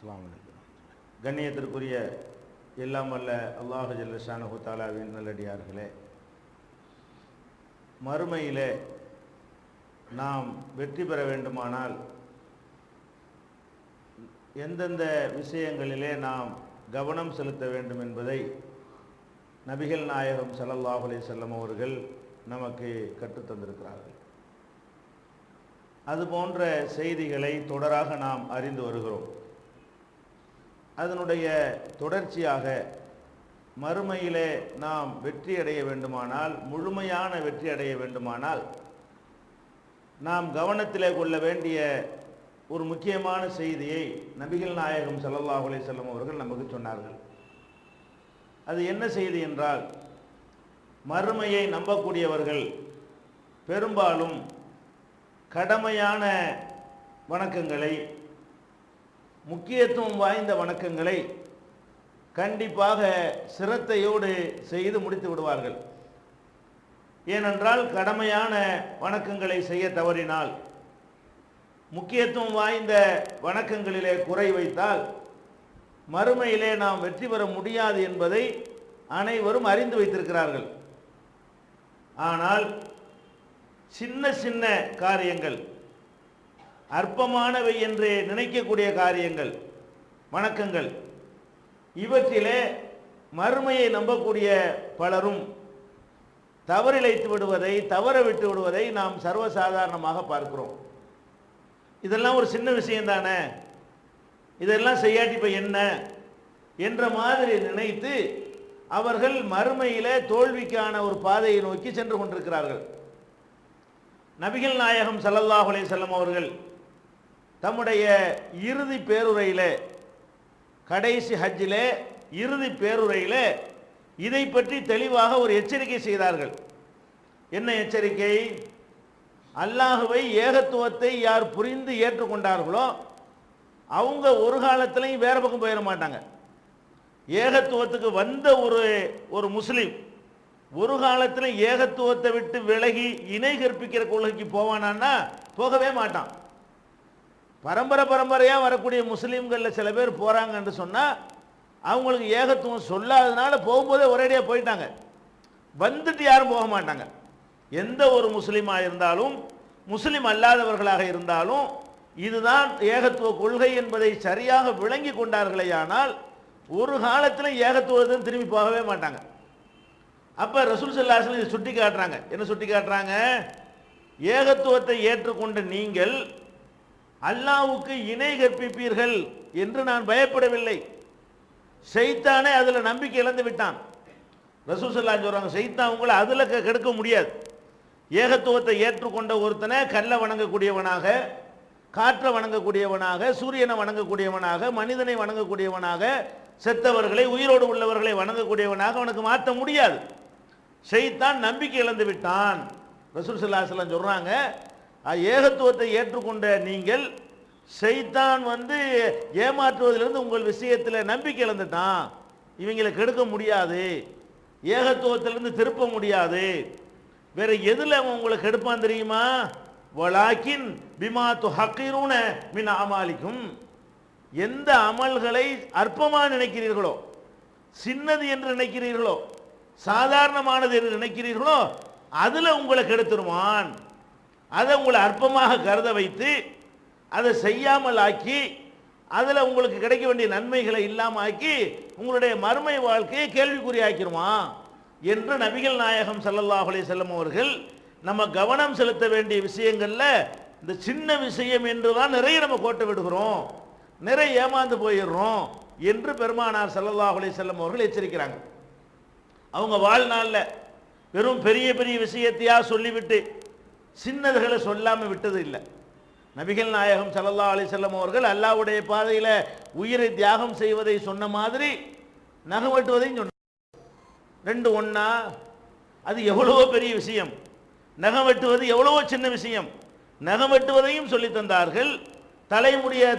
அஸ்ஸலாமு அலைக்கும். கண்ணியத்திற்குரிய எல்லாம் வல்ல அல்லாஹு ஜல்ல ஷானஹு தஆலாவின் நல்லடியார்களே, மறுமையிலே நாம் வெற்றி பெற வேண்டுமானால் எந்தெந்த விஷயங்களிலே நாம் கவனம் செலுத்த வேண்டும் என்பதை நபிகள் நாயகம் ஸல்லல்லாஹு அலைஹி வஸல்லம் அவர்கள் நமக்கு கற்றுத்தந்திருக்கிறார்கள். அதுபோன்ற செய்திகளை தொடராக நாம் அறிந்து வருகிறோம். அதனுடைய தொடர்ச்சியாக மறுமையிலே நாம் வெற்றி அடைய வேண்டுமானால், முழுமையான வெற்றி அடைய வேண்டுமானால், நாம் கவனத்திலே கொள்ள வேண்டிய ஒரு முக்கியமான செய்தியை நபிகள் நாயகம் ஸல்லல்லாஹு அலைஹி வஸல்லம் அவர்கள் நமக்கு சொன்னார்கள். அது என்ன செய்தி என்றால், மறுமையை நம்பக்கூடியவர்கள் பெரும்பாலும் கடமையான வணக்கங்களை, முக்கியத்துவம் வாய்ந்த வணக்கங்களை கண்டிப்பாக சிரத்தையோடு செய்து முடித்து விடுவார்கள். ஏனென்றால் கடமையான வணக்கங்களை செய்ய தவறினால், முக்கியத்துவம் வாய்ந்த வணக்கங்களிலே குறை வைத்தால் மறுமையிலே நாம் வெற்றி பெற முடியாது என்பதை அனைவரும் அறிந்து வைத்திருக்கிறார்கள். ஆனால் சின்ன சின்ன காரியங்கள், அற்பமானவை என்று நினைக்கக்கூடிய காரியங்கள், வணக்கங்கள், இவற்றிலே மறுமையை நம்பக்கூடிய பலரும் தவறிழைத்து விடுவதை, தவற விட்டு விடுவதை நாம் சர்வசாதாரணமாக பார்க்கிறோம். இதெல்லாம் ஒரு சின்ன விஷயம் தானே, இதெல்லாம் செய்யாட்டி இப்போ என்ன என்ற மாதிரி நினைத்து அவர்கள் மறுமையிலே தோல்விக்கான ஒரு பாதையை நோக்கி சென்று கொண்டிருக்கிறார்கள். நபிகள் நாயகம் ஸல்லல்லாஹு அலைஹி வஸல்லம் அவர்கள் தம்முடைய இறுதி பேருரையிலே, கடைசி ஹஜ்ஜிலே இறுதி பேருரையிலே இதை பற்றி தெளிவாக ஒரு எச்சரிக்கை செய்தார்கள். என்ன எச்சரிக்கை? அல்லாஹுவை, ஏகத்துவத்தை யார் புரிந்து ஏற்றுக்கொண்டார்களோ அவங்க ஒரு காலத்திலையும் வேற பக்கம் போயிட மாட்டாங்க. ஏகத்துவத்துக்கு வந்த ஒரு முஸ்லீம் ஒரு காலத்தில் ஏகத்துவத்தை விட்டு விலகி இணை கற்பிக்கிற கொள்கைக்கு போவானான்னா போகவே மாட்டான். பரம்பரையாக வரக்கூடிய முஸ்லீம்களில் சில பேர் போகிறாங்க என்று சொன்னால் அவங்களுக்கு ஏகத்துவம் சொல்லாததுனால போகும்போதே ஒரேடியாக போயிட்டாங்க. வந்துட்டு யாரும் போக மாட்டாங்க. எந்த ஒரு முஸ்லீமாக இருந்தாலும், முஸ்லீம் அல்லாதவர்களாக இருந்தாலும், இதுதான் ஏகத்துவ கொள்கை என்பதை சரியாக விளங்கி கொண்டார்களேயானால் ஒரு காலத்தில் ஏகத்துவத்தை திரும்பி போகவே மாட்டாங்க. அப்போ ரசூல் ஸல்லல்லாஹு அலைஹி வஸல்லம் சுட்டி காட்டுறாங்க. என்ன சுட்டி காட்டுறாங்க? ஏகத்துவத்தை ஏற்றுக்கொண்ட நீங்கள் அல்லாஹ்வுக்கு இணை கற்பிப்பீர்கள் என்று நான் பயப்படவில்லை. ஷைத்தானே அதில் நம்பிக்கை இழந்து விட்டான். ரசூல் ஸல்லல்லாஹு அலைஹி சொல்றாங்க, ஷைத்தான் உங்களை அதில் கெடுக்க முடியாது. ஏகத்துவத்தை ஏற்றுக்கொண்ட ஒருத்தனை கல்லை வணங்கக்கூடியவனாக, காற்றை வணங்கக்கூடியவனாக, சூரியனை வணங்கக்கூடியவனாக, மனிதனை வணங்கக்கூடியவனாக, செத்தவர்களை, உயிரோடு உள்ளவர்களை வணங்கக்கூடியவனாக அவனுக்கு மாற்ற முடியாது. ஷைத்தான் நம்பிக்கை இழந்து விட்டான். ரசூல் ஸல்லல்லாஹு அலைஹி வஸல்லம் சொல்றாங்க, ஏகத்துவத்தை ஏற்றுக்கொண்ட நீங்கள் ஷைத்தான் ஏமாற்றுவதிலிருந்து உங்கள் விஷயத்தில் நம்பிக்கை இழந்துட்டான். இவங்களை கெடுக்க முடியாது, ஏகத்துவத்திலிருந்து திருப்ப முடியாது. வேற எதுல அவன் உங்களை கெடுப்பான் தெரியுமா? வலாக்கின் பிமா துஹக்கிரூன மின் அமாலிக்கும், எந்த அமல்களை அற்பமாக நினைக்கிறீர்களோ, சின்னது என்று நினைக்கிறீர்களோ, சாதாரணமானது என்று நினைக்கிறீர்களோ அதில் உங்களை கெடுத்துருவான். அதை உங்களை அற்பமாக கருத வைத்து அதை செய்யாமல் ஆக்கி அதில் உங்களுக்கு கிடைக்க வேண்டிய நன்மைகளை இல்லாமல் ஆக்கி உங்களுடைய மறுமை வாழ்க்கையை கேள்விக்குறியாக்கிடுவான் என்று நபிகள் நாயகம் ஸல்லல்லாஹு அலைஹி வஸல்லம் அவர்கள் நம்ம கவனம் செலுத்த வேண்டிய விஷயங்கள்ல இந்த சின்ன விஷயம் என்று தான் நிறைய நம்ம கோட்டை விடுகிறோம், நிறைய ஏமாந்து போயிடுறோம் என்று பெருமானார் ஸல்லல்லாஹு அலைஹி வஸல்லம் அவர்கள் எச்சரிக்கிறாங்க. அவங்க வாழ்நாளில் வெறும் பெரிய பெரிய விஷயத்தையா சொல்லிவிட்டு சின்னதுகளை சொல்லாமல் விட்டது இல்லை. நபிகள் நாயகம் ஸல்லல்லாஹு அலைஹி வஸல்லம் அவர்கள் அல்லாஹ்வுடைய பாதையில் உயிரை தியாகம் செய்வதை சொன்ன மாதிரி நகம் வெட்டுவதையும் சொன்னாங்க. ரெண்டு ஒண்ணா? அது எவ்வளவோ பெரிய விஷயம். நகம் வெட்டுவது எவ்வளவோ சின்ன விஷயம். நகம் வெட்டுவதையும் சொல்லி தந்தார்கள், தலைமுடியை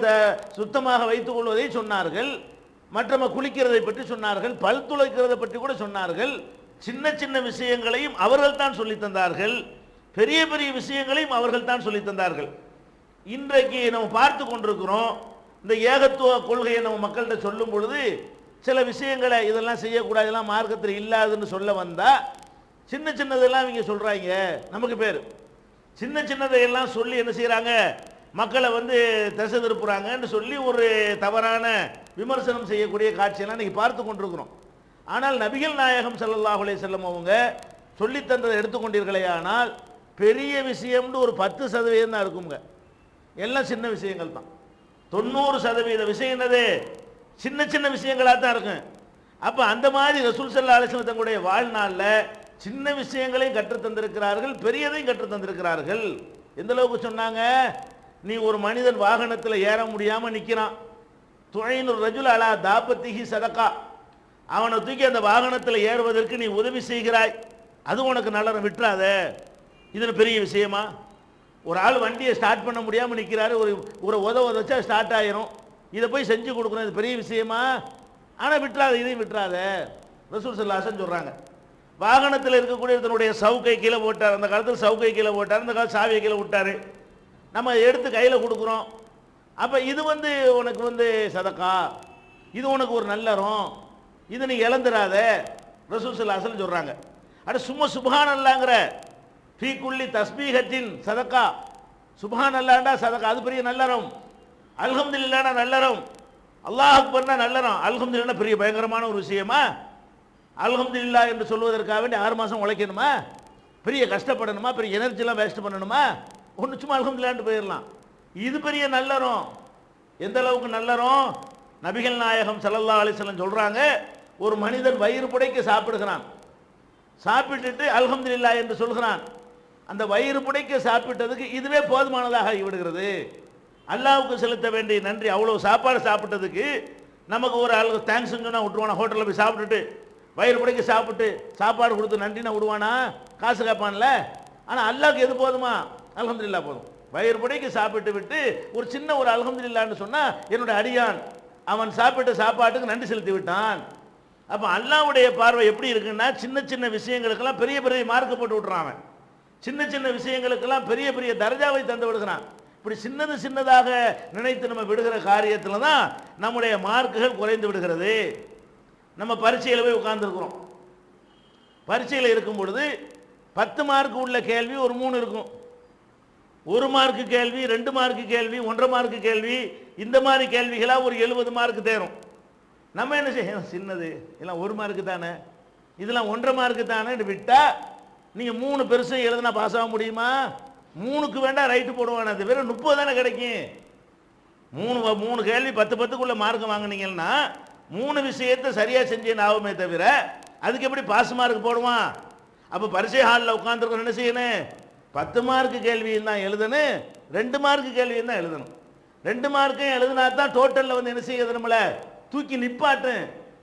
சுத்தமாக வைத்துக் கொள்வதை சொன்னார்கள், மற்றவங்க குளிக்கிறதை பற்றி சொன்னார்கள், பல் துளைக்கிறதை பற்றி கூட சொன்னார்கள். சின்ன சின்ன விஷயங்களையும் அவர்கள் தான் சொல்லி தந்தார்கள், பெரிய பெரிய விஷயங்களையும் அவர்கள் தான் சொல்லி தந்தார்கள். இன்றைக்கு நம்ம பார்த்து கொண்டிருக்கிறோம், இந்த ஏகத்துவ கொள்கையை நம்ம மக்கள்கிட்ட சொல்லும் பொழுது சில விஷயங்களை இதெல்லாம் செய்யக்கூடாது, இதெல்லாம் மார்க்கத்தில் இல்லாதுன்னு சொல்ல வந்தா சின்ன சின்னதெல்லாம் இவங்க சொல்றாங்க. நமக்கு பேர் சின்ன சின்னதையெல்லாம் சொல்லி என்ன செய்யறாங்க, மக்களை வந்து திசை திருப்புறாங்கன்னு சொல்லி ஒரு தவறான விமர்சனம் செய்யக்கூடிய காட்சியெல்லாம் இன்னைக்கு பார்த்து கொண்டிருக்கிறோம். ஆனால் நபிகள் நாயகம் ஸல்லல்லாஹு அலைஹி வஸல்லம் அவங்க சொல்லி தந்ததை எடுத்துக்கொண்டீர்களே, ஆனால் பெரிய விஷயம்னு ஒரு 10% தான் இருக்குங்க. எல்லாம் சின்ன விஷயங்கள் தான். 90% விஷயம் என்னது, சின்ன சின்ன விஷயங்களாக தான் இருக்கும். அப்போ அந்த மாதிரி ரசூல் ஸல்லல்லாஹு அலைஹி வஸல்லம் தங்களுடைய வாழ்நாளில் சின்ன விஷயங்களையும் கற்றுத் தந்திருக்கிறார்கள், பெரியதையும் கற்றுத் தந்திருக்கிறார்கள். எந்த அளவுக்கு சொன்னாங்க, நீ ஒரு மனிதன் வாகனத்தில் ஏற முடியாமல் நிற்கிறான், துஐனுர் ரஜுல் அலா தாபத்திஹி சதகா, அவனை தூக்கி அந்த வாகனத்தில் ஏறுவதற்கு நீ உதவி செய்கிறாய், அது உனக்கு நல்ல விட்டுறாத. இதில் பெரிய விஷயமா? ஒரு ஆள் வண்டியை ஸ்டார்ட் பண்ண முடியாமல் நிற்கிறாரு, ஒரு உதவச்சா ஸ்டார்ட் ஆயிரும், இதை போய் செஞ்சு கொடுக்கணும், இது பெரிய விஷயமா? ஆனால் விட்டுறாத, இதையும் விட்டுறாத. ரசூல் ஸல்லல்லாஹு அலைஹி வஸல்லம் சொல்கிறாங்க, வாகனத்தில் இருக்கக்கூடிய தன்னுடைய சவுக்கை கீழே போட்டார், அந்த காலத்தில் சவுக்கை கீழே போட்டார், அந்த காலத்தில் சாவியை கீழே விட்டார், நம்ம எடுத்து கையில் கொடுக்குறோம். அப்போ இது வந்து உனக்கு வந்து சதக்கா, இது உனக்கு ஒரு நல்லறம், இது நீ இழந்துடாத. ரசூல் ஸல்லல்லாஹு அலைஹி வஸல்லம் சொல்கிறாங்க. அட சும்மா சுப்ஹானல்லாஹ்ங்கற ஃபீ குல்லி தஸ்பீஹத்தின் சதக்கா, சுப்ஹானல்லாஹ்டா சதக்கா, அது பெரிய நல்லறம். அல்ஹம்துலில்லாஹ்னா நல்லறம், அல்லாஹ் அக்பர்னா நல்லறம். அல்ஹம்துலில்லாஹ்னா பெரிய பயங்கரமான ஒரு விஷயமா? அல்ஹம்துலில்லாஹ் என்று சொல்வதற்காக வேண்டி 6 மாதம் உழைக்கணுமா? பெரிய கஷ்டப்படணுமா? பெரிய எனர்ஜிலாம் வேஸ்ட் பண்ணணுமா? ஒன்று சும்மா அல்ஹம்துலில்லாஹ்னு போயிடலாம். இது பெரிய நல்லறம். எந்த அளவுக்கு நல்லறம்? நபிகள் நாயகம் ஸல்லல்லாஹு அலைஹி வஸல்லம் சொல்றாங்க, ஒரு மனிதன் வயிறு புடைக்க சாப்பிடுகிறான், சாப்பிட்டுட்டு அல்ஹம்துலில்லாஹ் என்று சொல்கிறான், அந்த வயிறு புடைக்க சாப்பிட்டதுக்கு இதுவே போதுமானதாக ஆகிவிடுகிறது. அல்லாஹ்வுக்கு செலுத்த வேண்டிய நன்றி, அவ்வளோ சாப்பாடு சாப்பிட்டதுக்கு நமக்கு ஒரு ஆள் தேங்க்ஸ் சொன்னால் விட்டுருவானா? ஹோட்டலில் போய் சாப்பிட்டுட்டு வயிறு புடைக்க சாப்பிட்டு சாப்பாடு கொடுத்து நன்றினா விடுவானா? காசு கேட்பான்ல. ஆனால் அல்லாஹ்வுக்கு எது போதுமா? அல்ஹம்துலில்லாஹ் போதும். வயிறு புடைக்க சாப்பிட்டு விட்டு ஒரு சின்ன ஒரு அல்ஹம்துலில்லாஹ்னு சொன்னால் என்னுடைய அடியான் அவன் சாப்பிட்ட சாப்பாட்டுக்கு நன்றி செலுத்தி விட்டான். அப்போ அல்லாஹ்வுடைய பார்வை எப்படி இருக்குன்னா, சின்ன சின்ன விஷயங்களுக்கெல்லாம் பெரிய பெரிய மார்க்கு போட்டு விட்டுறான். அவன் சின்ன சின்ன விஷயங்களுக்கெல்லாம் பெரிய பெரிய தர்ஜாவை தந்து விடுகிறான். இப்படி சின்னது சின்னதாக நினைத்து நம்ம விடுகிற காரியத்தில் தான் நம்முடைய மார்க்குகள் குறைந்து விடுகிறது. நம்ம பரீட்சையில் போய் உட்கார்ந்துருக்கிறோம், பரீட்சையில் இருக்கும் பொழுது 10 மார்க்கு உள்ள கேள்வி ஒரு 3 இருக்கும், 1 மார்க்கு கேள்வி, 2 மார்க்கு கேள்வி, 1.5 மார்க்கு கேள்வி, இந்த மாதிரி கேள்விகளாக ஒரு 70 மார்க்கு தேரும். நம்ம என்ன செய்யணும், சின்னது எல்லாம் 1 மார்க்கு தானே, இதெல்லாம் 1.5 மார்க்கு தானே விட்டால் நீங்கள் 3 பெருசும் எழுதுனா பாஸ் ஆக முடியுமா? 3க்கு வேண்டாம் ரைட்டு போடுவானே, அது வெறும் 30 தானே கிடைக்கும். 3 கேள்வி 10 மார்க் வாங்கினீங்கன்னா 3 விஷயத்தை சரியாக செஞ்சேன்னு ஆகுமே தவிர அதுக்கு எப்படி பாஸ் மார்க் போடுவான்? அப்போ பரீட்சை ஹாலில் உட்காந்துருக்கணும், என்ன செய்யணும், 10 மார்க்கு கேள்வியும் தான் எழுதணும், 2 மார்க்கு கேள்வியும் தான் எழுதணும். 2 மார்க்கையும் எழுதினா தான் டோட்டலில் வந்து என்ன செய்யுது, நம்மளை தூக்கி நிப்பாட்டு,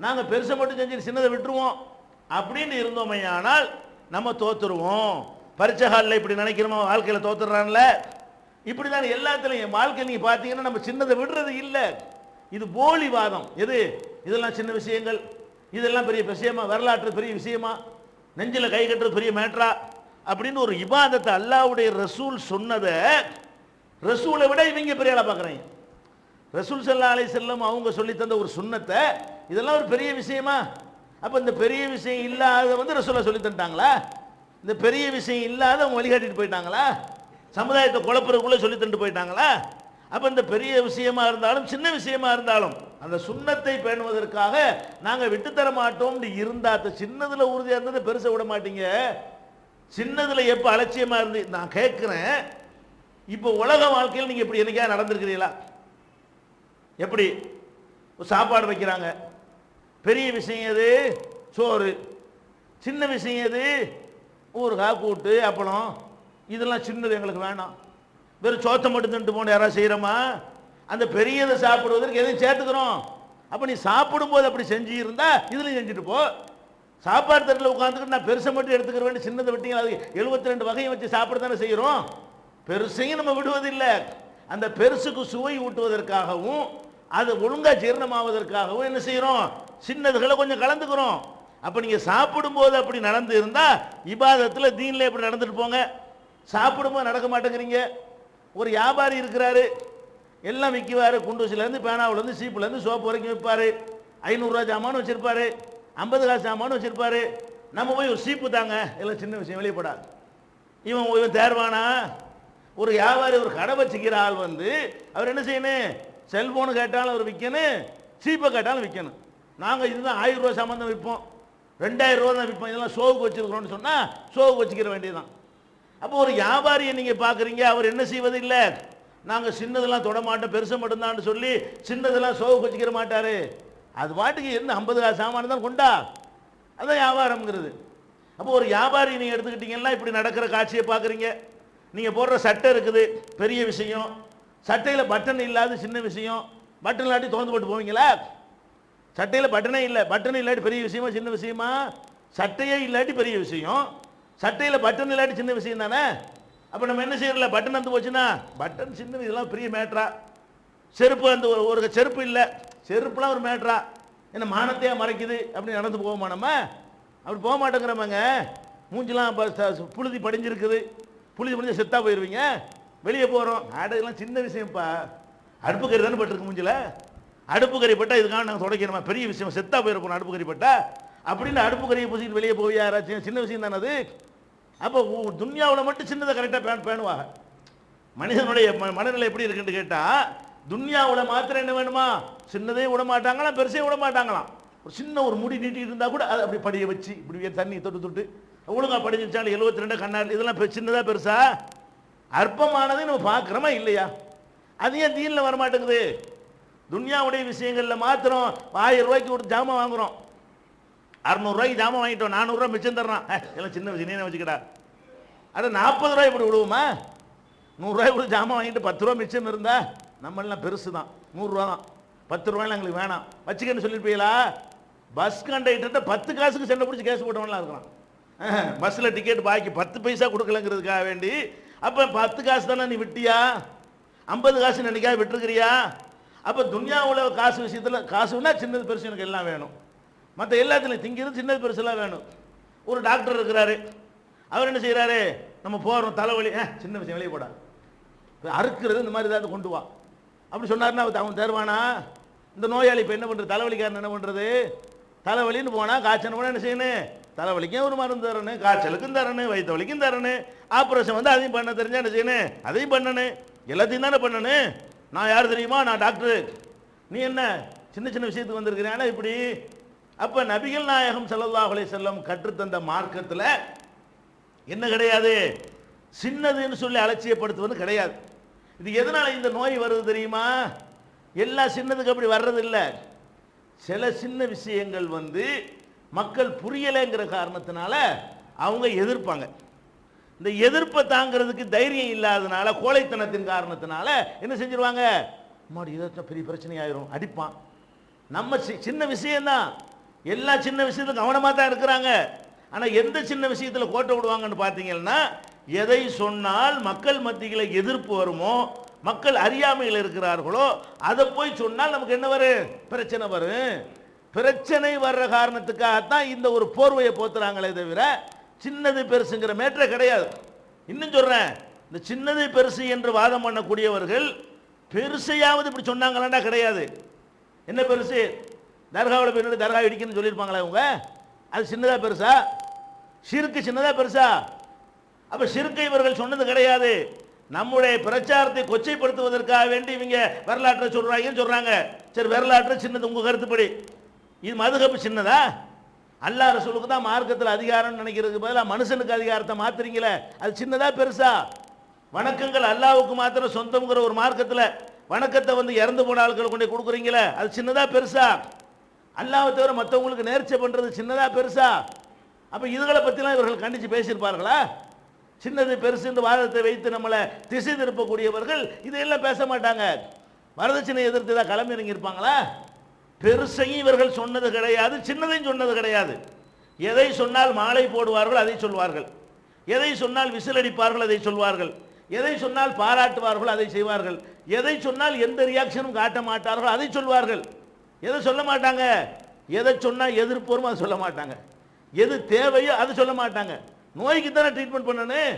நாங்கள் பெருசை மட்டும் செஞ்சு சின்னதை விட்டுருவோம் அப்படின்னு இருந்தோமே, ஆனால் நம்ம தோத்துருவோம். பரீட்சை ஹாலில் இப்படி நினைக்கிறோமோ, வாழ்க்கையில் தோத்துடுறான்ல. இப்படி தான் எல்லாத்துலையும் வாழ்க்கையில் நீங்கள் பார்த்தீங்கன்னா நம்ம சின்னதை விடுறது இல்லை. இது போலி வாதம். எது இதெல்லாம் சின்ன விஷயங்கள், இதெல்லாம் பெரிய விஷயமா, வரலாற்று பெரிய விஷயமா, நெஞ்சில் கை கட்டுறது பெரிய மேட்ரா அப்படின்னு ஒரு இபாதத்தை அல்லாஹ்வுடைய ரசூல் சொன்னதை ரசூலை விட இவங்க பெரிய ஆளா பார்க்குறாங்க. ரசூல் ஸல்லல்லாஹு அலைஹி வஸல்லம் அவங்க சொல்லி தந்த ஒரு சுன்னத்தை இதெல்லாம் ஒரு பெரிய விஷயமா? அப்போ இந்த பெரிய விஷயம் இல்லாத வந்து ரசூலை சொல்லி தந்துட்டாங்களா? இந்த பெரிய விஷயம் இல்லாத அவங்க வழிகாட்டிட்டு போயிட்டாங்களா? சமுதாயத்தை குழப்பறதுக்குள்ளே சொல்லி தந்துட்டு போயிட்டாங்களா? அப்போ இந்த பெரிய விஷயமா இருந்தாலும் சின்ன விஷயமா இருந்தாலும் அந்த சுன்னத்தை பேணுவதற்காக நாங்கள் விட்டுத்தர மாட்டோம் இருந்தால் சின்னதில் உறுதியாக இருந்தது பெருசை விட மாட்டீங்க. சின்னதில் எப்போ அலட்சியமாக இருந்து நான் கேட்குறேன், இப்போ உலக வாழ்க்கையில் நீங்கள் இப்படி என்னைக்கா நடந்திருக்கிறீங்களா? எப்படி சாப்பாடு வைக்கிறாங்க, பெரிய விஷயம் எது சோறு, சின்ன விஷயம் எது ஊறுகாய் கூட்டு அப்பளம், இதெல்லாம் சின்னது எங்களுக்கு வேணாம், வெறும் சோத்தை மட்டும் தின்ட்டு போன யாராவது செய்கிறோமா? அந்த பெரியதை சாப்பிடுவதற்கு எதையும் சேர்த்துக்கிறோம். அப்போ நீ சாப்பிடும்போது அப்படி செஞ்சு இருந்தா இதுலையும் செஞ்சுட்டு போ. சாப்பாடு தட்டில் உட்காந்துக்கிட்டு நான் பெருசை மட்டும் எடுத்துக்கிற வேண்டிய சின்னதை விட்டீங்க, அது 72 வகையை வச்சு சாப்பிட தானே செய்கிறோம். பெருசையும் நம்ம விடுவதில்லை. அந்த பெருசுக்கு சுவை ஊட்டுவதற்காகவும் அது ஒழுங்காக ஜீரணமாவதற்காகவும் என்ன செய்கிறோம், சின்னதுகளை கொஞ்சம் கலந்துக்கிறோம். அப்போ நீங்கள் சாப்பிடும்போது அப்படி நடந்து இருந்தால் இபாதத்தில் தீனில் எப்படி நடந்துட்டு போங்க. சாப்பிடும்போது நடக்க மாட்டேங்கிறீங்க. ஒரு வியாபாரி இருக்கிறாரு, எல்லாம் விற்குவார். குண்டூசிலேருந்து பேனாவிலேருந்து சீப்புலேருந்து சோப்பு வரைக்கும் விற்பார். 500 ரூபா சாமானும் வச்சிருப்பாரு, 50 காசு சாமானும் வச்சிருப்பாரு. நம்ம போய் ஒரு சீப்பு தாங்க, எல்லாம் சின்ன விஷயம், வெளியப்படாது. இவன் தேர்வானா? ஒரு வியாபாரி ஒரு கடை வச்சுக்கிற ஆள் அவர் என்ன செய்யணும்? செல்போனு கேட்டாலும் அவர் விற்கணும், சீப்பை கேட்டாலும் விற்கணும். நாங்கள் இதுதான் 1000 ரூபா சாமான் தான் விற்போம், 2000 ரூபா தான் விற்போம், இதெல்லாம் ஷோவுக்கு வச்சிருக்கிறோம்னு சொன்னால் ஷோவுக்கு வச்சுக்கிற வேண்டியதுதான். அப்போ ஒரு வியாபாரியை நீங்கள் பார்க்குறீங்க, அவர் என்ன செய்வது இல்லை, நாங்கள் சின்னதெல்லாம் தொட மாட்டோம், பெருசை மட்டும்தான் சொல்லி சின்னதெல்லாம் ஷோவுக்கு வச்சுக்கிற மாட்டார். அது பாட்டுக்கு என்ன 50 காசு சாமான் தான் கொண்டா, அதான் வியாபாரம்ங்கிறது. அப்போ ஒரு வியாபாரி நீங்கள் எடுத்துக்கிட்டீங்கன்னா இப்படி நடக்கிற காட்சியை பார்க்குறீங்க. நீங்கள் போடுற சட்டை இருக்குது, பெரிய விஷயம். சட்டையில் பட்டன் இல்லாத சின்ன விஷயம். பட்டன் இல்லாட்டி திறந்து போட்டு போவீங்களா? சட்டையில் பட்டனே இல்லை, பட்டன் இல்லாட்டி பெரிய விஷயமா சின்ன விஷயமா? சட்டையே இல்லாட்டி பெரிய விஷயம், சட்டையில் பட்டன் இல்லாட்டி சின்ன விஷயம் தானே. அப்போ நம்ம என்ன செய்யறல, பட்டன் வந்து போச்சுன்னா பட்டன் சின்ன, இதெல்லாம் பெரிய மேட்ரா. செருப்பு அந்த ஒரு செருப்பு இல்லை, செருப்புலாம் ஒரு மேட்ரா, என்ன மானத்தையா மறைக்குது அப்படி நடந்து போவோமா? நம்ம அப்படி போக மாட்டேங்கிறோமாங்க. மூஞ்சிலாம் புழுதி படிஞ்சிருக்குது, புழுதி படிஞ்ச செத்தா போயிடுவீங்க. வெளியே போகிறோம், இதெல்லாம் சின்ன விஷயம்ப்பா, அடுப்பு கறி தானே பட்டிருக்கு மூஞ்சில், அடுப்பு கறி பட்டா இதுக்காக நாங்கள் துடைக்கணுமா, பெரிய விஷயம், செத்தா போயிருக்கணும் அடுப்பு கறி பட்டா அப்படின்னு அடுப்பு கறியை பூசிட்டு வெளியே போய் யாராச்சும், சின்ன விஷயம் தானே அது. அப்போ துன்யாவில் மட்டும் சின்னதை கரெக்டாக பேணுவாங்க. மனிதனுடைய மனநிலை எப்படி இருக்குன்னு கேட்டால், துன்யாவில் மாத்திரம் என்ன வேணுமா, சின்னதையும் விட மாட்டாங்களாம், பெருசையும் விட மாட்டாங்களாம். ஒரு சின்ன ஒரு முடி நீட்டிட்டு இருந்தால் கூட அதை அப்படி படிய வச்சு இப்படி தண்ணி தொட்டு ஒழுங்காக படிஞ்சிச்சாலும் 72 கண்ணாடி, இதெல்லாம் சின்னதாக பெருசா அற்பமானதை நம்ம பார்க்குறோமா இல்லையா? அது ஏன் தீனில் வரமாட்டேங்குது? துன்யாவுடைய விஷயங்களில் மாத்திரம் 1000 ரூபாய்க்கு ஒரு ஜாமான் வாங்குகிறோம், 600 ரூபாய்க்கு ஜாமான் வாங்கிட்டோம், 400 ரூபா மிச்சம் தர்றான், எல்லாம் சின்ன விஷயம் நீ வச்சுக்கடா. அதை 40 ரூபாய் இப்படி விடுவோமா? 100 ரூபாய் கூட ஜாமான் வாங்கிட்டு 10 ரூபா மிச்சம் இருந்தா நம்மளாம் பெருசு தான், 100 ரூபா தான், 10 ரூபாய் எங்களுக்கு வேணாம் வச்சுக்கன்னு சொல்லியிருப்பீங்களா? பஸ் கண்டக்டர்கிட்ட 10 காசுக்கு சண்டை பிடிச்சி கேஸ் போட்டவங்களாம் இருக்கலாம். பஸ்ஸில் டிக்கெட் பாக்கி 10 பைசா கொடுக்கலங்கிறதுக்காக வேண்டி. அப்போ 10 காசு தானே நீ விட்டியா? 50 காசு நினைக்காக விட்டுருக்கிறியா? அப்போ துன்யாவில் காசு விஷயத்தில், காசுன்னா சின்னது பெருசு எனக்கு எல்லாம் வேணும், மற்ற எல்லாத்துலையும் திங்கிறது சின்னது பெருசெல்லாம் வேணும். ஒரு டாக்டர் இருக்கிறாரு, அவர் என்ன செய்கிறாரு, நம்ம போகிறோம் தலைவலி, சின்ன விஷயம் வெளியே போடா, அறுக்கிறது இந்த மாதிரி ஏதாவது கொண்டு வா அப்படி சொன்னார்னா அவன் தருவானா? இந்த நோயாளி இப்போ என்ன பண்ணுறது, தலைவலிக்காரன் என்ன பண்ணுறது, தலைவலின்னு போனால் காய்ச்சல் போனால் என்ன செய்யணும், தலைவலிக்கும் ஒரு மருந்து தரணும், காய்ச்சலுக்கும் தரணும், வயிற்று வலிக்கும் தரணும், ஆப்ரேஷன் வந்து அதையும் பண்ண தெரிஞ்சால் என்ன செய்யணும், அதையும் பண்ணணும், எல்லாத்தையும் தானே பண்ணணும். நான் யார் தெரியுமா, நான் டாக்டரு, நீ என்ன சின்ன சின்ன விஷயத்துக்கு வந்திருக்கிறேன்னா இப்படி. அப்போ நபிகள் நாயகம் ஸல்லல்லாஹு அலைஹி வஸல்லம் கற்றுத்தந்த மார்க்கத்தில் என்ன கிடையாது, சின்னதுன்னு சொல்லி அலட்சியப்படுத்துவது கிடையாது. இது எதனால் இந்த நோய் வருது தெரியுமா? எல்லா சின்னதுக்கு அப்படி வர்றது இல்லை. சில சின்ன விஷயங்கள் மக்கள் புரியலைங்கிற காரணத்தினால அவங்க எதிர்ப்பாங்க. இந்த எதிர்ப்பை தாங்கிறதுக்கு தைரியம் இல்லாதனால, கோழைத்தனத்தின் காரணத்தினால என்ன செஞ்சிருவாங்க, மாடி ஏதாச்சும் பெரிய பிரச்சனை ஆயிரும், அடிப்பான். நம்ம சின்ன விஷயம்தான், எல்லா சின்ன விஷயத்துக்கும் கவனமாக தான் இருக்கிறாங்க. ஆனால் எந்த சின்ன விஷயத்தில் கோட்டை விடுவாங்கன்னு பார்த்தீங்கன்னா, எதை சொன்னால் மக்கள் மத்தியில் எதிர்ப்பு வருமோ, மக்கள் அறியாமையில் இருக்கிறார்களோ அதை போய் சொன்னால் நமக்கு என்ன வரும், பிரச்சனை வரும். பிரச்சனை வர்ற காரணத்துக்காகத்தான் இந்த ஒரு போர்வையை போத்துறாங்களே தவிர சின்னது பெருசுங்கிற மேட்டரே கிடையாது. இன்னும் சொல்றேன், இந்த சின்னது பெருசு என்று வாதம் பண்ணக்கூடியவர்கள் பெருசையாவது இப்படி சொன்னாங்களாண்டா கிடையாது. என்ன பெருசு, தர்காவில் போய் தர்கா இடிக்கணும்னு சொல்லியிருப்பாங்களா அவங்க? அது சின்னதா பெருசா? ஷிர்க்கு சின்னதா பெருசா? அப்ப ஷிர்க்கை இவர்கள் சொன்னது கிடையாது. நம்முடைய பிரச்சாரத்தை கொச்சைப்படுத்துவதற்காக வேண்டி இவங்க வரலாற்றை சொல்றாங்கன்னு சொல்றாங்க. சரி, வரலாற்று சின்னது உங்க கருத்துப்படி, இது மதுஹப் சின்னதா? அல்லாஹ் ரசூலுக்கு தான் மார்க்கத்தில் அதிகாரம் நினைக்கிறதுக்கு பதிலாக மனுஷனுக்கு அதிகாரத்தை மாத்துறீங்களே, அது சின்னதா பெருசா? வணக்கங்கள் அல்லாஹ்வுக்கு மாத்திரம் சொந்தம்ங்கிற ஒரு மார்க்கத்தில் வணக்கத்தை இறந்து போன ஆட்கள் கொண்டு கொடுக்குறீங்களே, அது சின்னதா பெருசா? அல்லாஹ்வை தவிர மற்றவங்களுக்கு நேர்ச்சை பண்றது சின்னதா பெருசா? அப்ப இதுகளை பற்றிலாம் இவர்கள் கண்டிச்சு பேசியிருப்பார்களா? சின்னது பெருசுன்ற வாதத்தை வைத்து நம்மளை திசை திருப்பக்கூடியவர்கள் இதையெல்லாம் பேச மாட்டாங்க. வரதட்சணை எதிர்த்து தான் களம் இறங்கி இருப்பாங்களா? பெருசையும் இவர்கள் சொன்னது கிடையாது, சின்னதையும் சொன்னது கிடையாது. எதை சொன்னால் மாலை போடுவார்கள் அதை சொல்வார்கள், எதை சொன்னால் விசில் அடிப்பார்கள் அதை சொல்வார்கள், எதை சொன்னால் பாராட்டுவார்கள் அதை செய்வார்கள், எதை சொன்னால் எந்த ரியாக்ஷனும் காட்ட மாட்டார்கள் அதை சொல்வார்கள். எதை சொல்ல மாட்டாங்க, எதை சொன்னால் எதிர்ப்பு வரும் அதை சொல்ல மாட்டாங்க, எது தேவையோ அதை சொல்ல மாட்டாங்க. நோய்க்கு தானே ட்ரீட்மெண்ட் பண்ணணும்,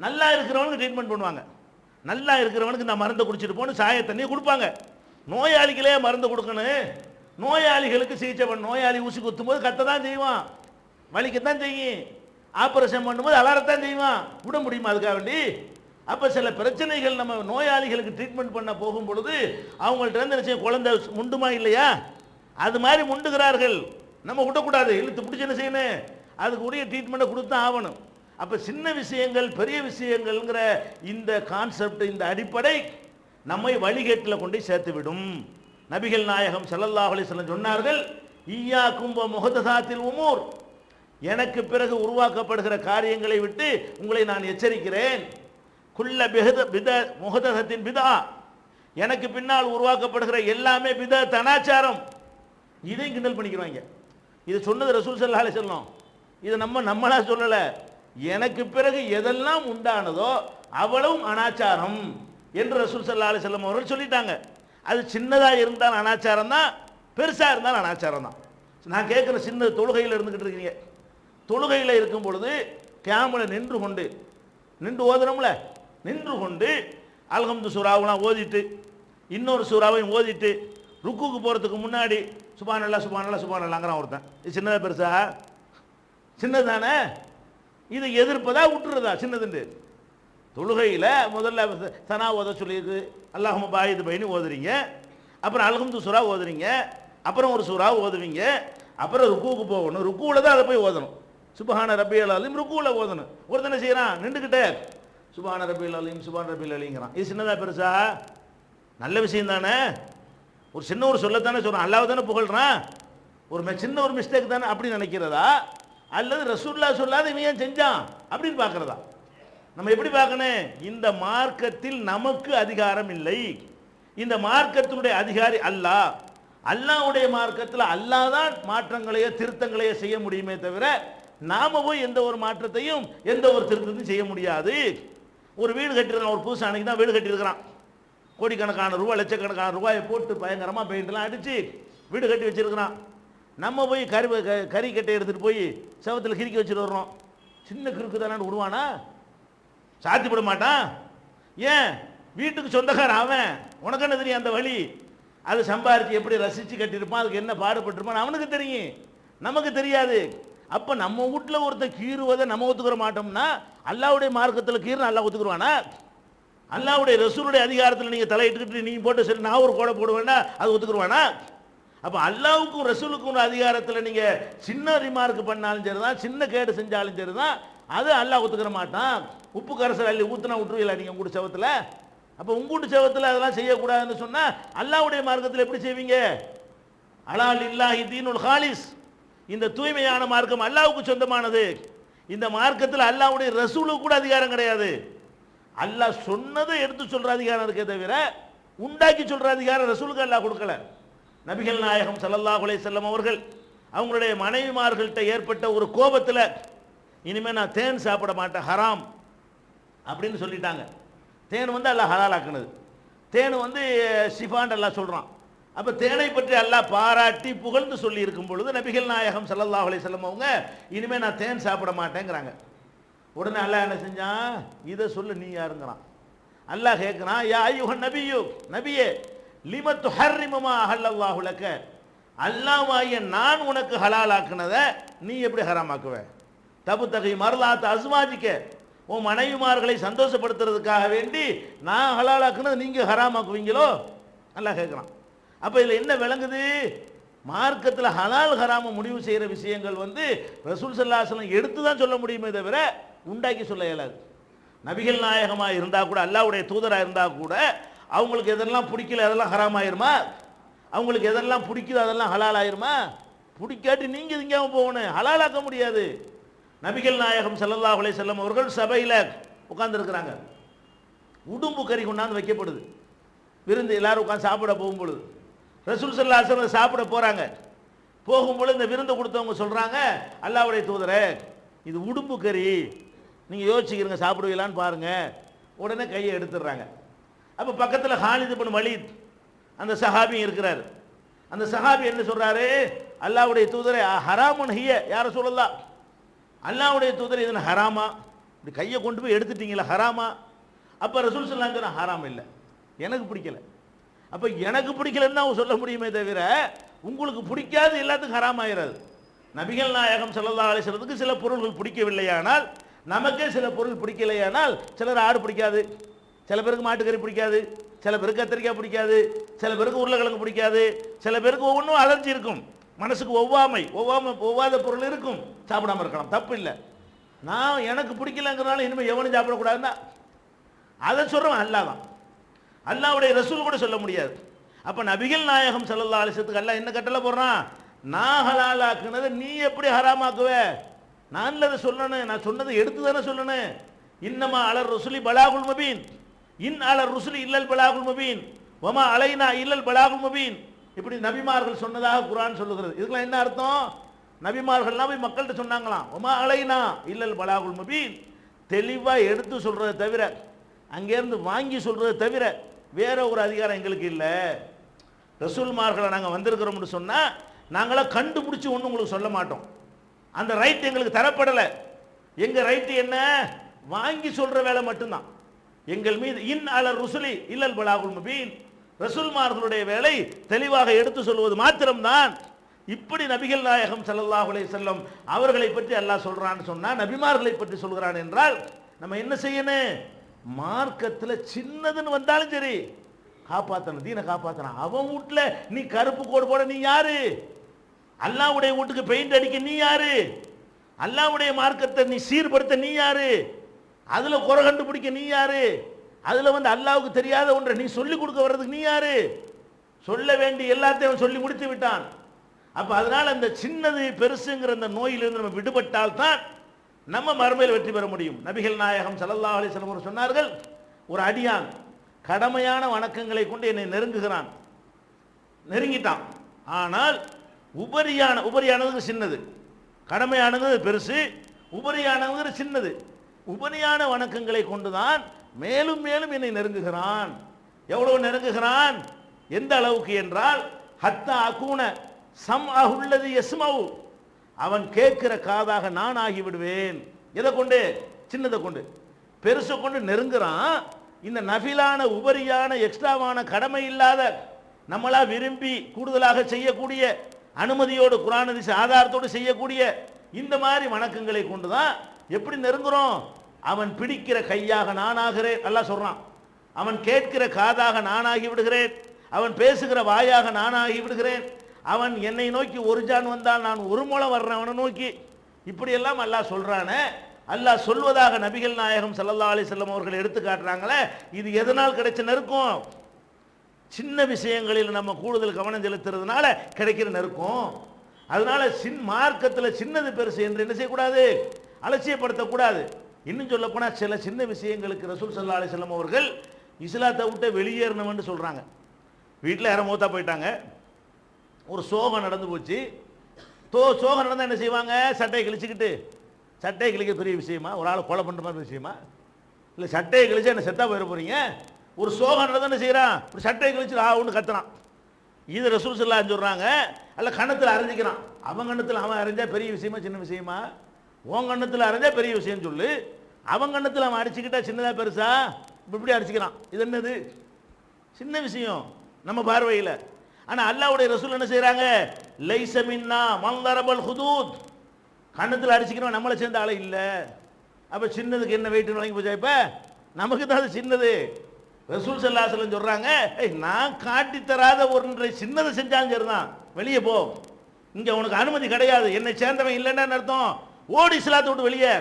நல்லா இருக்கிறவனுக்கு ட்ரீட்மெண்ட் பண்ணுவாங்க. நல்லா இருக்கிறவனுக்கு நான் மருந்தை குடிச்சிட்டு போன்னு சாய தண்ணியை கொடுப்பாங்க. நோயாளிகளே மருந்து கொடுக்கணும். நோயாளிகளுக்கு சிகிச்சை பண்ண, நோயாளி ஊசி குத்தும் போது கத்த தான் செய்வான், வலிக்கத்தான் செய்யும். ஆபரேஷன் பண்ணும்போது அலறத்தான் செய்வான். விட முடியுமா அதுக்காக வேண்டி? அப்போ சில பிரச்சனைகள் நம்ம நோயாளிகளுக்கு ட்ரீட்மெண்ட் பண்ண போகும் பொழுது அவங்கள்ட்ட இருந்து குழந்தை முண்டுமா இல்லையா, அது மாதிரி முண்டுகிறார்கள். நம்ம விடக்கூடாது, இழுத்து பிடிச்சி என்ன செய்யணும், அதுக்கு உரிய ட்ரீட்மெண்ட்டை கொடுத்து ஆகணும். அப்போ சின்ன விஷயங்கள் பெரிய விஷயங்கள்ங்கிற இந்த கான்செப்ட், இந்த அடிப்படை நம்மை வழிகேட்டில் கொண்டு சேர்த்து விடும். நபிகள் நாயகம் ஸல்லல்லாஹு அலைஹி வஸல்லம் சொன்னார்கள், ஈயாக்கும் வ முஹதஸாத்தில் உமூர், எனக்கு பிறகு உருவாக்கப்படுகிற காரியங்களை விட்டு உங்களை நான் எச்சரிக்கிறேன். குல்ல முஹதஸத்தின் பிதா, எனக்கு பின்னால் உருவாக்கப்படுகிற எல்லாமே பிதா, அனாச்சாரம். இதையும் கிண்டல் பண்ணிக்கிறாங்க. இது சொன்னது ரசூல் ஸல்லல்லாஹு அலைஹி வஸல்லம், இது நம்மளா சொல்லலை. எனக்கு பிறகு எதெல்லாம் உண்டானதோ அவ்வளவும் அனாச்சாரம் என்று ரசூல் ஸல்லல்லாஹு அலைஹி வஸல்லம் அவர்கள் சொல்லிட்டாங்க. அது சின்னதாக இருந்தால் அனாச்சாரம் தான், பெருசாக இருந்தால் அனாச்சாரம் தான். நான் கேட்குற, சின்ன தொழுகையில் இருந்துக்கிட்டு இருக்கீங்க, தொழுகையில் இருக்கும் பொழுது கியாமில் நின்று ஓதுறோம்ல, நின்று கொண்டு அல்ஹம்து சூராவெலாம் ஓதிட்டு இன்னொரு சூறாவையும் ஓதிட்டு ருக்குக்கு போகிறதுக்கு முன்னாடி சுப்ஹானல்லாஹ் சுப்ஹானல்லாஹ் சுப்ஹானல்லாஹ்ங்கறான் ஒருத்தன். இது சின்னதாக பெருசா? சின்னது தானே. இது எதிர்ப்பதா விட்டுறதா சின்னதுண்டு? தொழுகையில் முதல்ல சனா ஓத சொல்லியிருக்கு, அல்லாஹும்ம பாயிது பைனி ஓதுறீங்க, அப்புறம் அல்ஹம்து சூரா ஓதுறீங்க, அப்புறம் ஒரு சூறா ஓதுவீங்க, அப்புறம் ருக்குவுக்கு போகணும், ருக்குவில் தான் அதை போய் ஓதணும். சுப்ஹான ரப்பியல் அலீம் ருக்குவில் ஓதணும். ஒருத்தனை செய்கிறான் நின்றுக்கிட்டே சுப்ஹான ரப்பியல் அலீம் சுப்ஹான ரப்பியல் அலீங்கிறான். இது சின்னதா பெருசா? நல்ல விஷயம் தானே. ஒரு சின்ன ஒரு சொல்லத்தானே சொல்கிறான், அல்லாஹ் தானே புகழ்றான், ஒரு சின்ன ஒரு மிஸ்டேக் தானே அப்படி நினைக்கிறதா, அல்லது ரசூலுல்லாஹ் சொல்லாத இவன் ஏன் செஞ்சான் அப்படின்னு பார்க்குறதா? நம்ம எப்படி பார்க்கணும்? இந்த மார்க்கத்தில் நமக்கு அதிகாரம் இல்லை. இந்த மார்க்கத்தினுடைய அதிகாரி அல்லாஹ். அல்லாஹ்வுடைய மார்க்கத்தில் அல்லாஹ் தான் மாற்றங்களையோ திருத்தங்களையோ செய்ய முடியுமே தவிர நாம போய் எந்த ஒரு மாற்றத்தையும் எந்த ஒரு திருத்தத்தையும் செய்ய முடியாது. ஒரு வீடு கட்டிருக்கான், ஒரு புதுசு அன்னைக்கு தான் வீடு கட்டியிருக்கிறான், கோடிக்கணக்கான ரூபாய் லட்சக்கணக்கான ரூபாயை போட்டு பயங்கரமாக பெயிண்ட்லாம் அடித்து வீடு கட்டி வச்சிருக்கிறான். நம்ம போய் கறி கட்டை எடுத்துகிட்டு போய் செவத்தில் கிறுக்கி வச்சுட்டு வர்றோம். சின்ன கிறுக்கு தானே விடுவானா? சாத்திப்பட மாட்டான். ஏன்? வீட்டுக்கு சொந்தக்காரன் அவன், உனக்கு என்ன தெரியும் அந்த வழி? அது சம்பாரித்து எப்படி ரசித்து கட்டியிருப்பான், அதுக்கு என்ன பாடுபட்டிருப்பான் அவனுக்கு தெரியும், நமக்கு தெரியாது. அப்போ நம்ம வீட்டில் ஒருத்தர் கீறுவதை நம்ம ஒத்துக்கிற மாட்டோம்னா அல்லாஹ்வுடைய மார்க்கத்தில் கீறுன்னு அல்லாஹ் ஒத்துக்குருவானா? அல்லாஹ்வுடைய ரசூலுடைய அதிகாரத்தில் நீங்கள் தலையிட்டுக்கிட்டு நீங்கள் போட்டு சரி நான் ஒரு கோடை போடுவேன்னா அது ஒத்துக்குருவானா? அப்போ அல்லாஹ்வுக்கும் ரசூலுக்கும் அதிகாரத்தில் நீங்கள் சின்ன ரிமார்க் பண்ணாலும் சரி தான், சின்ன கேடு செஞ்சாலும் சரி தான், அது அல்லாஹ் ஒத்துக்கிற மாட்டான். உப்பு கரைசல் அள்ளி ஊற்றினா விட்டுருவீங்களா நீங்கள் உங்கூட்டு செவத்தில்? அப்போ உங்கூட்டு செவத்தில் அதெல்லாம் செய்யக்கூடாதுன்னு சொன்னால் அல்லாஹ்வுடைய மார்க்கத்தில் எப்படி செய்வீங்க? அலா லில்லாஹி தீனுல் ஹாலிஸ், இந்த தூய்மையான மார்க்கம் அல்லாஹ்வுக்கு சொந்தமானது. இந்த மார்க்கத்தில் அல்லாஹ்வுடைய ரசூலுக்கு கூட அதிகாரம் கிடையாது. அல்லாஹ் சொன்னதை எடுத்து சொல்கிற அதிகாரம் இருக்கே தவிர உண்டாக்கி சொல்கிற அதிகாரம் ரசூலுக்கு அல்லாஹ் கொடுக்கல. நபிகள் நாயகம் ஸல்லல்லாஹு அலைஹி வஸல்லம் அவர்கள் அவங்களுடைய மனைவிமார்கள்ட்ட ஏற்பட்ட ஒரு கோபத்தில் இனிமேல் நான் தேன் சாப்பிட மாட்டேன், ஹராம் அப்படின்னு சொல்லிட்டாங்க. தேன் அல்லாஹ் ஹலால் ஆக்குனது. தேன் ஷிஃபான் அல்லாஹ் சொல்கிறான். அப்போ தேனை பற்றி அல்லாஹ் பாராட்டி புகழ்ந்து சொல்லி இருக்கும் பொழுது நபிகள் நாயகம் ஸல்லல்லாஹு அலைஹி வஸல்லம் அவங்க இனிமேல் நான் தேன் சாப்பிட மாட்டேங்கிறாங்க. உடனே அல்லாஹ் என்ன செஞ்சான்? இதை சொல்ல நீ யாருங்கிறான். அல்லாஹ் கேட்குறான், யா அய்யுஹன் நபியு, நபியே லிம துஹர்ரிமு மா அஹல்லல்லாஹு லக, அல்லாஹ்வாகிய நான் உனக்கு ஹலால் ஆக்குனதை நீ எப்படி ஹராமாக்குவ? தபுத்தகி மர்லாத் அஸ்வாஜிக்க, உன் மனைவிமார்களை சந்தோஷப்படுத்துறதுக்காக வேண்டி நான் ஹலால் ஆக்குனதை நீங்கள் ஹராமாக்குவீங்களோ? அல்லாஹ் கேட்குறான். அப்போ இதில் என்ன விளங்குது? மார்க்கத்தில் ஹலால் ஹராம முடிவு செய்கிற விஷயங்கள் ரசூல் ஸல்லல்லாஹு அலைஹி வஸல்லம் எடுத்து தான் சொல்ல முடியுமே தவிர உண்டாக்கி சொல்ல இயலாது. நபிகள் நாயகமாக இருந்தால் கூட, அல்லாஹ்வுடைய தூதராக இருந்தால் கூட அவங்களுக்கு எதெல்லாம் பிடிக்கல அதெல்லாம் ஹராம் ஆயிருமா? அவங்களுக்கு எதெல்லாம் பிடிக்குதோ அதெல்லாம் ஹலால் ஆயிருமா? பிடிக்காட்டி நீங்கள் திங்காமல் போகணும், ஹலாலாக்க முடியாது. நபிகள் நாயகம் ஸல்லல்லாஹு அலைஹி வஸல்லம் அவர்கள் சபையில் உட்கார்ந்துருக்கிறாங்க. உடும்பு கறி கொண்டாந்து வைக்கப்படுது. விருந்து எல்லாரும் உட்காந்து சாப்பிட போகும்பொழுது ரசூல் ஸல்லல்லாஹு அலைஹி வஸல்லம் சாப்பிட போகிறாங்க. போகும்பொழுது இந்த விருந்து கொடுத்தவங்க சொல்கிறாங்க, அல்லாஹ்வுடைய தூதரே இது உடும்பு கறி, நீங்கள் யோசிச்சுக்கிறீங்க சாப்பிடுவீங்களான்னு பாருங்கள். உடனே கையை எடுத்துடுறாங்க. அப்போ பக்கத்தில் ஹாலித் இப்னு வலீத் அந்த சஹாபி இருக்கிறார். அந்த சஹாபி என்ன சொல்கிறாரு? அல்லாஹ்வுடைய தூதரே ஹராமுன் ஹிய யா ரசூலல்லாஹ், அல்லாஹ்வுடைய தூதரே இது ஹராமா? இப்படி கையை கொண்டு போய் எடுத்துட்டீங்களா, ஹராமா? அப்ப ரசூல் ஸல்லல்லாஹு அலைஹி வஸல்லம் ஹராம் இல்லை, எனக்கு பிடிக்கல. அப்ப எனக்கு பிடிக்கலன்னு தான் சொல்ல முடியுமே தவிர உங்களுக்கு பிடிக்காது எல்லாத்துக்கும் ஹராம் ஆயிராது. நபிகள் நாயகம் ஸல்லல்லாஹு அலைஹி வஸல்லத்துக்கு சில பொருள்கள் பிடிக்கவில்லையானால், நமக்கே சில பொருள் பிடிக்கலையானால், சிலர் ஆடு பிடிக்காது, சில பேருக்கு மாட்டுக்கறி பிடிக்காது, சில பேருக்கு கத்திரிக்காய் பிடிக்காது, சில பேருக்கு உருளைக்கிழங்கு பிடிக்காது, சில பேருக்கு ஒவ்வொன்றும் அலர்ஜி இருக்கும், மனசுக்கு ஒவ்வாத பொருள் இருக்கும், சாப்பிடாம இருக்கலாம், தப்பு இல்லை. நான் எனக்கு பிடிக்கலங்கிறனால இனிமேல் எவனும் சாப்பிடக்கூடாதுன்னா அதை சொல்றவன் அல்லாஹ் தான். அல்லாஹ்வுடைய ரசூல் கூட சொல்ல முடியாது. அப்ப நபிகள் நாயகம் ஸல்லல்லாஹு அலைஹி வஸல்லத்துக்கு அல்லாஹ் என்ன கட்டளை போடுறான்? நான் ஹலாலாக்குனதை நீ எப்படி ஹராமாக்குவ? நான் அதை சொல்லணும், நான் சொன்னதை எடுத்து தானே சொல்லணும். இன்னமா அலர் ருசுலி பலாகுல் முபீன், இன் அலர் ருசுலி இல்லல் பலாகுல் முபீன், வமா அலைனா இல்லல் பலாகுல் முபீன். இப்படி நபிமார்கள் சொன்னதாக குர்ஆன் சொல்லுகிறது. இதுக்கெல்லாம் என்ன அர்த்தம்? நபிமார்கள்லாம் போய் மக்கள்கிட்ட சொன்னாங்களாம், வமா அலைனா இல்லல் பலாகுல் முபீன், தெளிவா எடுத்து சொல்றதை தவிர, அங்கேருந்து வாங்கி சொல்றதை தவிர வேற ஒரு அதிகாரம் எங்களுக்கு இல்லை. ரசூல்மார்களை நாங்கள் வந்திருக்கிறோம்னு சொன்னா நாங்களாம் கண்டுபிடிச்சி ஒன்றும் உங்களுக்கு சொல்ல மாட்டோம். அந்த ரைட் எங்களுக்கு தரப்படலை. எங்க ரைட்டு என்ன? வாங்கி சொல்ற வேலை மட்டும்தான் எங்கள் மீது. இன் அலர் ருசுலி இல்லல் பலாகுல் முபீன், ரசூல்மார்களுடைய வேலை தெளிவாக எடுத்து சொல்வது மாத்திரம்தான். இப்படி நபிகள் நாயகம் ஸல்லல்லாஹு அலைஹி வஸல்லம் அவர்களை பற்றி அல்லாஹ் சொல்றான்னு சொன்னா, நபிமார்களை பற்றி சொல்கிறான் என்றால் நம்ம என்ன செய்யணும்? மார்க்கத்தில் சின்னதுன்னு வந்தாலும் சரி காப்பாற்றணும், தீனை காப்பாற்றணும். அவன் வீட்டில் நீ கருப்பு கோடு போட நீ யாரு? அல்லாஹ்வுடைய வீட்டுக்கு பெயிண்ட் அடிக்க நீ யாரு? அல்லாஹ்வுடைய மார்க்கத்தை நீ சீர்படுத்த நீ யாரு? அதுல குறை கண்டுபிடிக்க நீ யாரு? அதுல வந்து அல்லாஹ்வுக்கு தெரியாத ஒன்றை நீ சொல்லி கொடுக்க வர்றதுக்கு நீ யாரு? சொல்ல வேண்டிய எல்லாத்தையும் சொல்லி முடித்து விட்டான். அப்ப அதனால அந்த சின்னது பெருசுங்கிற அந்த நோயிலிருந்து நம்ம விடுபட்டால் தான் நம்ம மறுமையில் வெற்றி பெற முடியும். நபிகள் நாயகம் ஸல்லல்லாஹு அலைஹி வஸல்லம் சொன்னார்கள், ஒரு அடியான் கடமையான வணக்கங்களை கொண்டு என்னை நெருங்கிட்டான், ஆனால் உபரியானது சின்னது, கடமையானது பெருசு, உபரியானது சின்னது. உபரியான வணக்கங்களை கொண்டுதான் மேலும் மேலும் என்னை நெருங்குகிறான். எவ்வளவு நெருங்குகிறான்? எந்த அளவுக்கு என்றால், ஹத்தா அகூன சம்அஹுல்லதி யஸ்மஉ, அவன் கேட்கிற காதாக நான் ஆகிவிடுவேன். எதை கொண்டு? சின்னதை கொண்டு. பெருசை கொண்டு நெருங்குறான். இந்த நஃபிலான உபரியான எக்ஸ்ட்ராவான கடமை இல்லாத நம்மளா விரும்பி கூடுதலாக செய்யக்கூடிய, அனுமதியோடு குர்ஆன் ஹதீஸ் ஆதாரத்தோடு செய்யக்கூடிய இந்த மாதிரி வணக்கங்களை கொண்டுதான் எப்படி நெருங்குறோம்? அவன் பிடிக்கிற கையாக நான் ஆகிறேன், அல்லாஹ் சொல்றான். அவன் கேட்கிற காதாக நான் ஆகி விடுகிறேன், அவன் பேசுகிற வாயாக நான் ஆகி விடுகிறேன், அவன் என்னை நோக்கி ஒரு ஜான் வந்தால் நான் ஒரு முளம் வர்றேன் அவனை நோக்கி. இப்படியெல்லாம் அல்லாஹ் சொல்றானே. அல்லாஹ் சொல்வதாக நபிகள் நாயகம் ஸல்லல்லாஹு அலைஹி வஸல்லம் அவர்கள் எடுத்து காட்டுறாங்களே. இது எதனால் கிடைச்ச நெருக்கம்? சின்ன விஷயங்களில் நம்ம கூடுதல் கவனம் செலுத்துறதுனால கிடைக்கிற நெருக்கம். அதனால மார்க்கத்தில் சின்னது பெருசு என்று என்ன செய்யக்கூடாது? அலட்சியப்படுத்தக்கூடாது. இன்னும் சொல்ல போனால் சில சின்ன விஷயங்களுக்கு ரசூல் ஸல்லல்லாஹு அலைஹி வஸல்லம் அவர்கள் இஸ்லாத்தை விட்டு வெளியேறணும்னு சொல்றாங்க. வீட்டில் யாரும் மூத்தா போயிட்டாங்க, ஒரு சோகம் நடந்து போச்சு. சோகம் நடந்தால் என்ன செய்வாங்க? சட்டையை கிழிச்சுக்கிட்டு, சட்டையை கிழிக்க பெரிய விஷயமா? ஒரு ஆள் கொலை பண்ணுற மாதிரி விஷயமா? இல்லை சட்டையை கிழிச்சு என்ன செத்தா போயிட போறீங்க? ஒரு சோகம் நடந்தால் என்ன செய்யறான்? ஒரு சட்டையை கிழிச்சு ஒன்று கத்துறான். இது ரசூல் ஸல்லல்லாஹு அலைஹி சொல்றாங்க. அல்ல கண்ணத்தில் அரைஞ்சிக்கிறான். அவன் கண்ணத்தில் அவன் அரைஞ்சா பெரிய விஷயமா சின்ன விஷயமா? உன் கண்ணத்தில் அரைஞ்சா பெரிய விஷயம் சொல்லு, அவன் கண்ணத்தில் அவன் அடிச்சுக்கிட்டா சின்னதா பெருசா? இப்படி அடிச்சுக்கிறான். இது என்னது? சின்ன விஷயம் நம்ம பார்வையில். ஆனா அல்லாஹ்வுடைய ரசூல் என்ன செய்யறாங்க? லைஸ மின்னா மன் தரபல் ஹுதூத், கண்ணத்தில் அடிச்சுக்கிறோம் நம்மளை சேர்ந்த ஆளை இல்லை. அப்ப சின்னதுக்கு என்ன வெயிட்னு வாங்கி போச்சா? இப்ப நமக்கு தான் அது சின்னது. ரசூல் ஸல்லல்லாஹு அலைஹி வஸல்லம் சொல்றாங்க, நான் காட்டி தராத ஒன்றை சின்னதை செஞ்சாலும் சரிதான், வெளியே போ, இங்க உனக்கு அனுமதி கிடையாது, என்னை சேர்ந்தவன் இல்லைன்னு அர்த்தம். ஓடி இஸ்லாத்தை விட்டு வெளியே.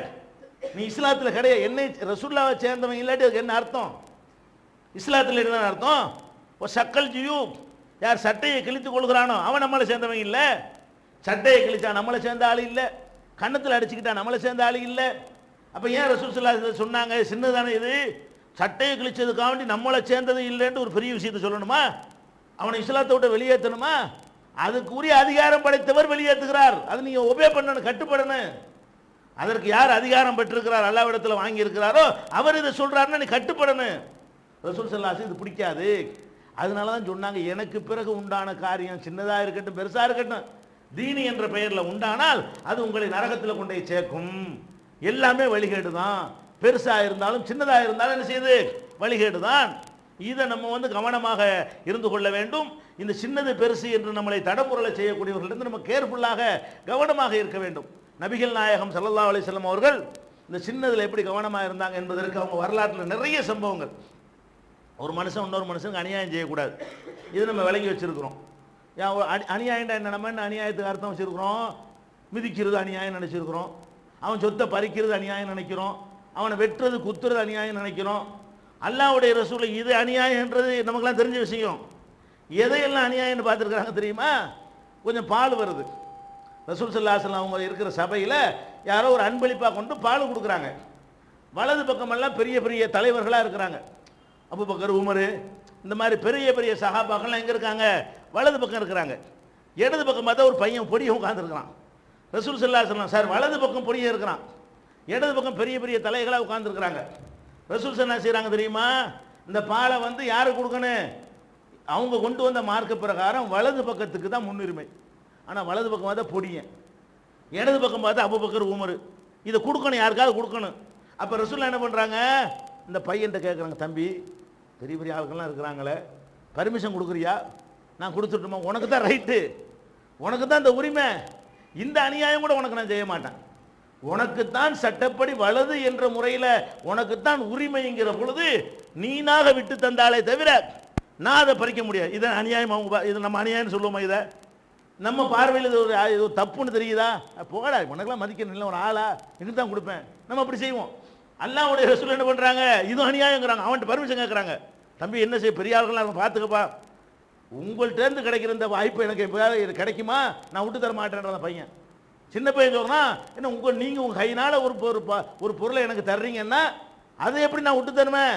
நீ இஸ்லாத்தில் கிடையாது, என்னை ரசூலுல்லாஹ்வை சேர்ந்தவன் இல்லாட்டி அதுக்கு என்ன அர்த்தம்? இஸ்லாத்தில் என்ன அர்த்தம்? சக்கல் ஜியூ, யார் சட்டையை கிழித்து கொள்கிறானோ அவன் நம்மளை சேர்ந்தவன் இல்லை. சட்டையை கிழிச்சா நம்மளை சேர்ந்த ஆள் இல்லை, கண்ணத்தில் அடிச்சுக்கிட்டா நம்மளை சேர்ந்த ஆள் இல்லை. அப்ப ஏன் ரசூல் ஸல்லல்லாஹு அலைஹி வஸல்லம் சொன்னாங்க சின்னதானே இது? சட்டையை கிழிச்சதுக்காக வேண்டி நம்மளை சேர்ந்தது இல்லைன்னு ஒரு பெரிய விஷயத்தை சொல்லணுமா? அவனை இஸ்லாத்தை விட்டு வெளியேற்றணுமா? அதுக்குரிய அதிகாரம் படைத்தவர் வெளியேற்றுகிறார். அது நீங்க ஒபே பண்ணணும், கட்டுப்படணும். அதற்கு யார் அதிகாரம் பெற்றிருக்கிறார், அல்லாஹ்விடத்தில் வாங்கி இருக்கிறாரோ அவர் இதை சொல்றாருன்னா நீ கட்டுப்படணும். ரசூல் ஸல்லல்லாஹு அலைஹி வஸல்லம் இது பிடிக்காது. அதனால தான் சொன்னாங்க, எனக்கு பிறகு உண்டான காரியம் சின்னதாக இருக்கட்டும் பெருசா இருக்கட்டும், தீனி என்ற பெயரில் உண்டானால் அது உங்களை நரகத்தில் கொண்டே சேர்க்கும். எல்லாமே வழிகேடு தான். பெருசா இருந்தாலும் சின்னதாக இருந்தாலும் என்ன செய்யுது? வழிகேடு தான். இதை நம்ம கவனமாக இருந்து கொள்ள வேண்டும். இந்த சின்னது பெருசு என்று நம்மளை தடமுறலை செய்யக்கூடியவர்களிருந்து நம்ம கேர்ஃபுல்லாக கவனமாக இருக்க வேண்டும். நபிகள் நாயகம் ஸல்லல்லாஹு அலைஹி வஸல்லம் அவர்கள் இந்த சின்னதில் எப்படி கவனமாக இருந்தாங்க என்பதற்கு அவங்க வரலாற்றில் நிறைய சம்பவங்கள். ஒரு மனுஷன் இன்னொரு மனுஷனுக்கு அநியாயம் செய்யக்கூடாது, இது நம்ம விளங்கி வச்சிருக்கிறோம். அநியாயம்டா என்ன, நம்ம என்ன அநியாயத்துக்கு அர்த்தம் வச்சிருக்கிறோம்? மிதிக்கிறது அநியாயம் நினைச்சிருக்கிறோம், அவன் சொத்தை பறிக்கிறது அநியாயம் நினைக்கிறோம், அவனை வெட்டுறது குத்துறது அநியாயம் நினைக்கிறோம். அல்லாஹ்வுடைய ரசூல் இது அநியாயம்ன்றது நமக்குலாம் தெரிஞ்ச விஷயம். எதையெல்லாம் அநியாயம்னு பார்த்துருக்குறாங்க தெரியுமா? கொஞ்சம் பால் வருது, ரசூல் ஸல்லல்லாஹு அலைஹி வஸல்லம் அவங்க இருக்கிற சபையில் யாரோ ஒரு அன்பளிப்பாக கொண்டு பால் கொடுக்குறாங்க. வலது பக்கமெல்லாம் பெரிய பெரிய தலைவர்களாக இருக்கிறாங்க. அபூபக்கர், உமர், இந்த மாதிரி பெரிய பெரிய சஹாபாக்கள்லாம் எங்கே இருக்காங்க? வலது பக்கம் இருக்கிறாங்க. இடது பக்கம் பார்த்தா ஒரு பையன் பொடியை உட்காந்துருக்கிறான். ரசூல் ஸல்லல்லாஹு அலைஹி வஸல்லம் சார் வலது பக்கம் பொடியே இருக்கிறான், இடது பக்கம் பெரிய பெரிய தலைகளாக உட்காந்துருக்கிறாங்க. ரசூல் என்ன செய்கிறாங்க தெரியுமா? இந்த பாலை யாருக்கு கொடுக்கணும்? அவங்க கொண்டு வந்த மார்க்க பிரகாரம் வலது பக்கத்துக்கு தான் முன்னுரிமை. ஆனால் வலது பக்கம் பார்த்தா பொடியன், இடது பக்கம் பார்த்தா அபூபக்கர், உமர். இதை கொடுக்கணும், யாருக்காவது கொடுக்கணும். அப்போ ரசூல் என்ன பண்ணுறாங்க? இந்த பையன்கிட்ட கேட்குறாங்க, தம்பி பெரிய பெரிய ஆளுக்கெல்லாம் இருக்கிறாங்களே, பர்மிஷன் கொடுக்குறியா? நான் கொடுத்துட்டுமா? உனக்கு தான் ரைட்டு, உனக்கு தான் இந்த உரிமை. இந்த அநியாயம் கூட உனக்கு நான் செய்ய மாட்டேன். உனக்குத்தான் சட்டப்படி வலது என்ற முறையில் உனக்குத்தான் உரிமைங்கிற பொழுது நீனாக விட்டு தந்தாலே தவிர நான் அதை பறிக்க முடியாது. இதை அநியாயம், அவங்க இது நம்ம அநியாயம் சொல்லுவோமா? இதை நம்ம பார்வையில் இது ஒரு தப்புன்னு தெரியுதா? போடா, உனக்கெல்லாம் மதிக்கணும் இல்லை, ஒரு ஆளா எனக்கு தான் கொடுப்பேன், நம்ம அப்படி செய்வோம். அல்லாஹ்வுடைய ரசூல் என்ன பண்ணுறாங்க? இதுவும் அநியாயங்கிறாங்க. அவன்கிட்ட பர்மிஷன் கேட்குறாங்க, தம்பி என்ன செய்ய, பெரிய ஆளுகள்லாம் பார்த்துக்கப்பா, உங்கள்கிட்டேருந்து கிடைக்கிற இந்த வாய்ப்பு எனக்கு எப்போயாவது கிடைக்குமா? நான் விட்டு தர மாட்டேன்ற அந்த பையன். சின்ன பையன் சொல்கிறான், என்ன நீங்கள் உங்கள் கையினால் ஒரு பொருளை எனக்கு தர்றீங்கன்னா அதை எப்படி நான் விட்டு தருவேன்?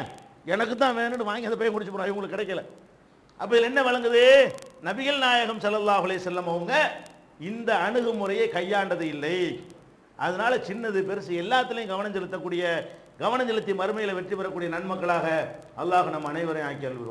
எனக்கு தான் வேணும்னு வாங்கி அந்த பையன் குடிச்சு போகிறான், இவங்களுக்கு கிடைக்கல. அப்போ இதில் என்ன வழங்குது? நபிகள் நாயகம் ஸல்லல்லாஹு அலைஹி வஸல்லம் அவங்க இந்த அணுகுமுறையை கையாண்டது இல்லை. அதனால சின்னது பெருசு எல்லாத்துலேயும் கவனம் செலுத்தி மறுமையில் வெற்றி பெறக்கூடிய நன்மக்களாக அல்லாஹ் நம் அனைவரையும் ஆக்கி அருள்வானாக.